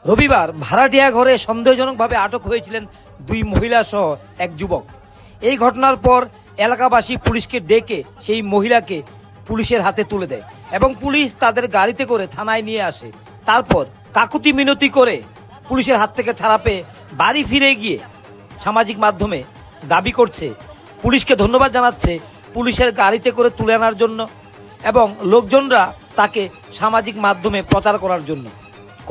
রবিবার ভাড়াটিয়া ঘরে সন্দেহজনকভাবে আটক হয়েছিলেন দুই মহিলা সহ এক যুবক। এই ঘটনার পর এলাকাবাসী পুলিশকে ডেকে সেই মহিলাকে পুলিশের হাতে তুলে দেয় এবং পুলিশ তাদের গাড়িতে করে থানায় নিয়ে আসে। তারপর কাকুতি মিনতি করে পুলিশের হাত থেকে ছাড়া পেয়ে বাড়ি ফিরে গিয়ে সামাজিক মাধ্যমে দাবি করছে, পুলিশকে ধন্যবাদ জানাচ্ছে পুলিশের গাড়িতে করে তুলে আনার জন্য এবং লোকজনরা তাকে সামাজিক মাধ্যমে প্রচার করার জন্য।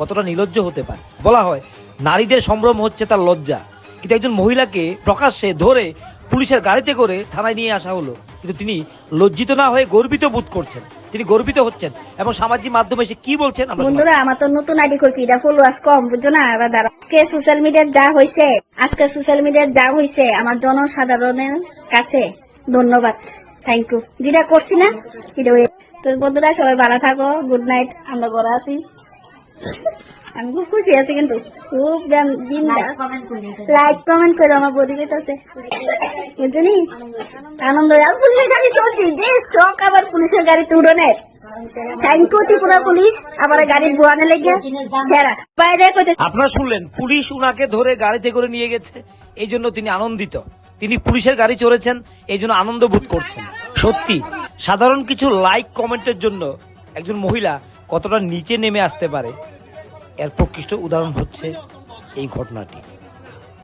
কতটা নির্লজ্জ হতে পারে। বলা হয় নারীদের সম্ভ্রম হচ্ছে তার লজ্জা, কিন্তু একজন মহিলাকে প্রকাশ্যে ধরে পুলিশের গাড়িতে করে থানায় নিয়ে আসা হলো, কিন্তু তিনি লজ্জিত না হয়ে গর্বিত বোধ করছেন, তিনি গর্বিত হচ্ছেন এবং সামাজিক মাধ্যমে এসে কি বলছেন। বন্ধুরা, আমার তো নতুন আইডি করছি, এটা ফলোয়ার্স কম, বুঝছো না? আজকে সোশ্যাল মিডিয়ার যা হয়েছে আমার জনসাধারণের কাছে ধন্যবাদ, থ্যাংক ইউ। যেটা করছি না এটা। তো বন্ধুরা, সবাই ভালো থাকো, গুড নাইট। আমরা ঘরে আছি, আমি খুব খুশি আছি, কিন্তু খুব লাইক কমেন্ট করে আমার বদি কইতাছে, বুঝছো নি? আনন্দ। আর পুলিশের গাড়ি চলছি, যে শখ আবার পুলিশের গাড়িতে উড়নের। থ্যাংক ইউ ত্রিপুরা পুলিশ, আবার গাড়ির গোয়ানে লেগে সেরা বাইরে কইতে। আপনারা শুনলেন, পুলিশ উনাকে ধরে গাড়িতে করে নিয়ে গেছে, এই জন্য তিনি আনন্দিত। তিনি পুলিশের গাড়ি চড়েছেন, এই জন্য আনন্দ বোধ করছেন। সত্যি সাধারণ কিছু লাইক কমেন্টের জন্য একজন মহিলা কতটা নিচে নেমে আসতে পারে, এর প্রকৃষ্ট উদাহরণ হচ্ছে এই ঘটনাটি।